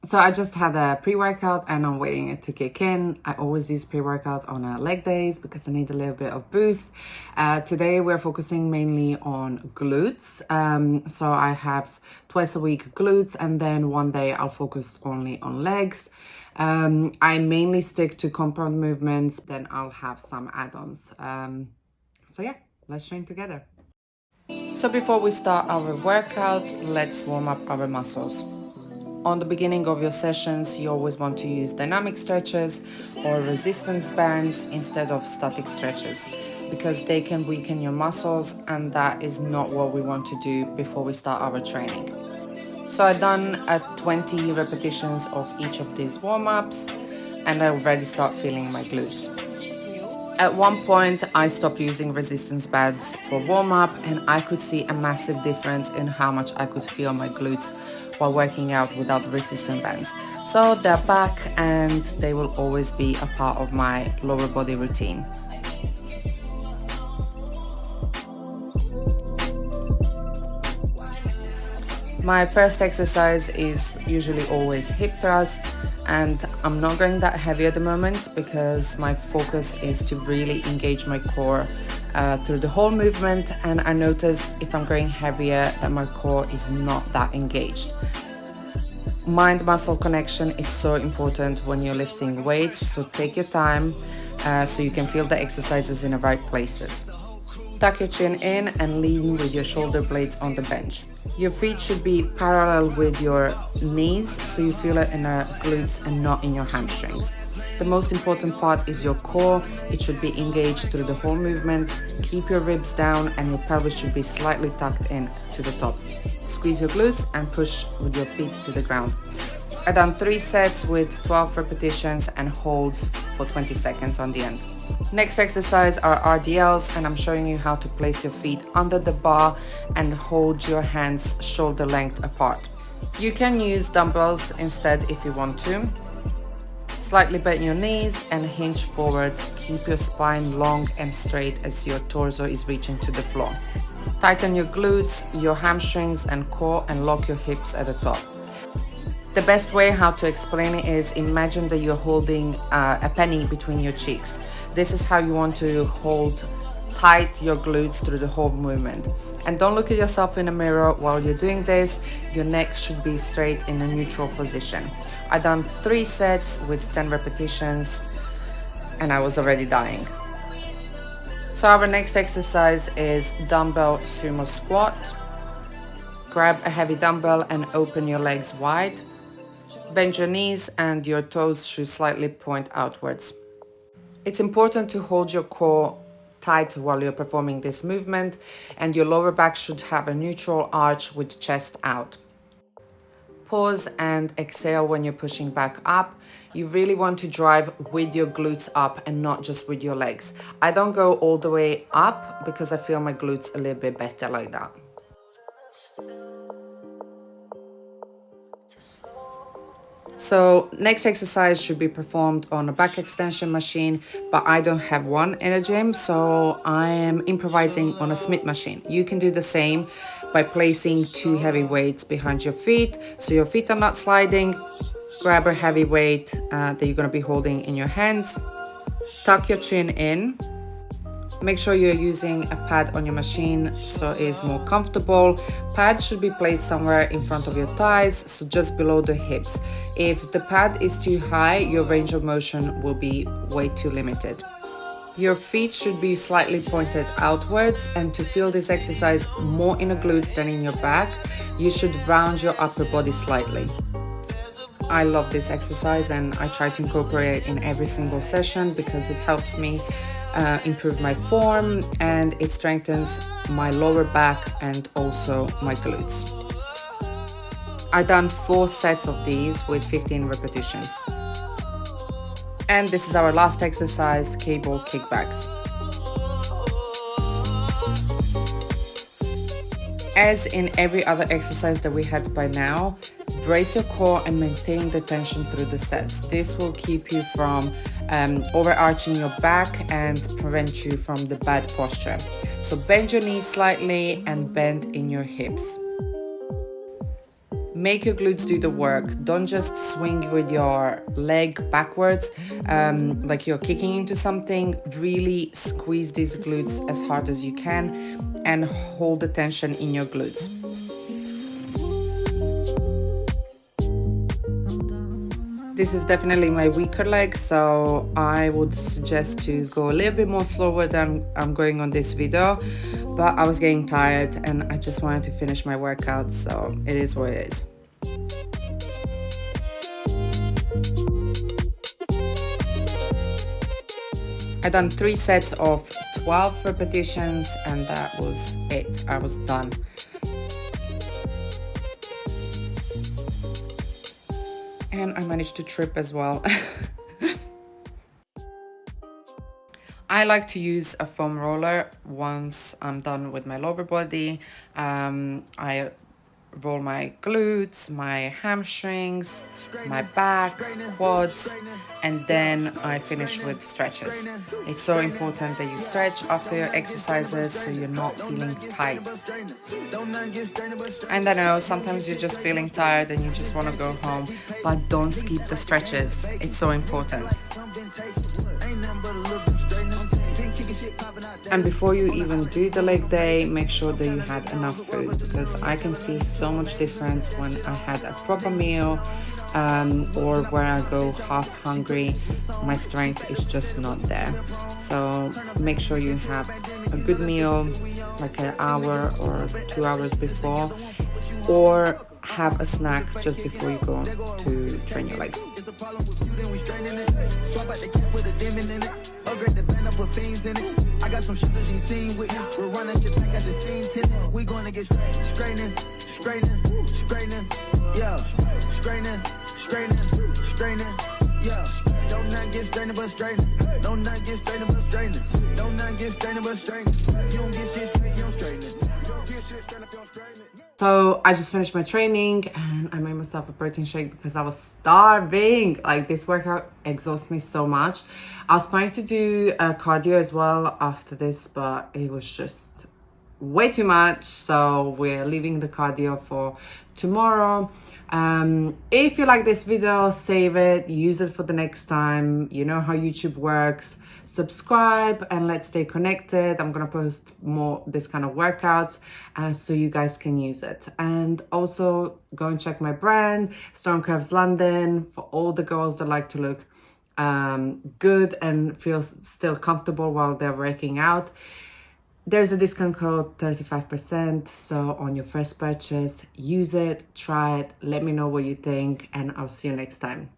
So I just had a pre-workout and I'm waiting it to kick in. I always use pre-workout on leg days because I need a little bit of boost. Today we're focusing mainly on glutes. So I have twice a week glutes, and then one day I'll focus only on legs. I mainly stick to compound movements, then I'll have some add-ons. So yeah, let's train together. So before we start our workout, let's warm up our muscles. On the beginning of your sessions, you always want to use dynamic stretches or resistance bands instead of static stretches, because they can weaken your muscles, and that is not what we want to do before we start our training. So I've done 20 repetitions of each of these warm-ups, and I already start feeling my glutes. At one point, I stopped using resistance bands for warm-up, and I could see a massive difference in how much I could feel my glutes while working out without resistance bands. So they're back, and they will always be a part of my lower body routine. My first exercise is usually always hip thrust, and I'm not going that heavy at the moment because my focus is to really engage my core through the whole movement, and I notice if I'm going heavier that my core is not that engaged. Mind-muscle connection is so important when you're lifting weights, so take your time so you can feel the exercises in the right places. Tuck your chin in and lean with your shoulder blades on the bench. Your feet should be parallel with your knees so you feel it in the glutes and not in your hamstrings. The most important part is your core. It should be engaged through the whole movement. Keep your ribs down and your pelvis should be slightly tucked in to the top. Squeeze your glutes and push with your feet to the ground. I've done 3 sets with 12 repetitions and holds for 20 seconds on the end. Next exercise are RDLs, and I'm showing you how to place your feet under the bar and hold your hands shoulder length apart. You can use dumbbells instead if you want to. Slightly bend your knees and hinge forward. Keep your spine long and straight as your torso is reaching to the floor. Tighten your glutes, your hamstrings and core, and lock your hips at the top. The best way how to explain it is imagine that you're holding a penny between your cheeks. This is how you want to hold tight your glutes through the whole movement. And don't look at yourself in the mirror while you're doing this. Your neck should be straight in a neutral position. I've done 3 sets with 10 repetitions and I was already dying. So our next exercise is dumbbell sumo squat. Grab a heavy dumbbell and open your legs wide. Bend your knees and your toes should slightly point outwards. It's important to hold your core tight while you're performing this movement, and your lower back should have a neutral arch with chest out. Pause and exhale when you're pushing back up. You really want to drive with your glutes up and not just with your legs. I don't go all the way up because I feel my glutes a little bit better like that. So next exercise should be performed on a back extension machine, but I don't have one in a gym, so I am improvising on a Smith machine. You can do the same by placing 2 heavy weights behind your feet, so your feet are not sliding. Grab a heavy weight that you're going to be holding in your hands. Tuck your chin in. Make sure you're using a pad on your machine so it's more comfortable. Pad should be placed somewhere in front of your thighs, so just below the hips. If the pad is too high, your range of motion will be way too limited. Your feet should be slightly pointed outwards, and to feel this exercise more in the glutes than in your back, you should round your upper body slightly. I love this exercise and I try to incorporate it in every single session because it helps me improve my form and it strengthens my lower back and also my glutes. I've done 4 sets of these with 15 repetitions. And this is our last exercise, cable kickbacks. As in every other exercise that we had by now, brace your core and maintain the tension through the sets. This will keep you from overarching your back and prevent you from the bad posture. So bend your knees slightly and bend in your hips. Make your glutes do the work. Don't just swing with your leg backwards like you're kicking into something. Really squeeze these glutes as hard as you can and hold the tension in your glutes. This is definitely my weaker leg, so I would suggest to go a little bit more slower than I'm going on this video, but I was getting tired and I just wanted to finish my workout, so it is what it is. I done 3 sets of 12 repetitions and that was it. I was done. And I managed to trip as well. I like to use a foam roller once I'm done with my lower body. I roll my glutes, my hamstrings, my back, quads, and then I finish with stretches. It's so important that you stretch after your exercises so you're not feeling tight. And I know sometimes you're just feeling tired and you just want to go home, but don't skip the stretches. It's so important. And before you even do the leg day, make sure that you had enough food, because I can see so much difference when I had a proper meal or where I go half hungry. My strength is just not there. So make sure you have a good meal like an hour or 2 hours before, or have a snack just before you go to train your legs. I got some shit that you seen with you. We're running shit back at the scene tinted. We gonna get straightening, yeah. Straightening, yeah. Don't not get strained but straightening. Don't not get strained but straightening. Don't not get strained but straightening. You don't get shit straight, you don't straighten it. So I just finished my training and I made myself a protein shake because I was starving. Like, this workout exhausts me so much. I was planning to do cardio as well after this, but it was just way too much. So we're leaving the cardio for tomorrow. If you like this video, save it, use it for the next time. You know how YouTube works. Subscribe and let's stay connected. I'm gonna post more this kind of workouts so you guys can use it. And also go and check my brand, Storm Curves London, for all the girls that like to look good and feel still comfortable while they're working out. There's a discount code 35%, so on your first purchase, use it, try it, let me know what you think, and I'll see you next time.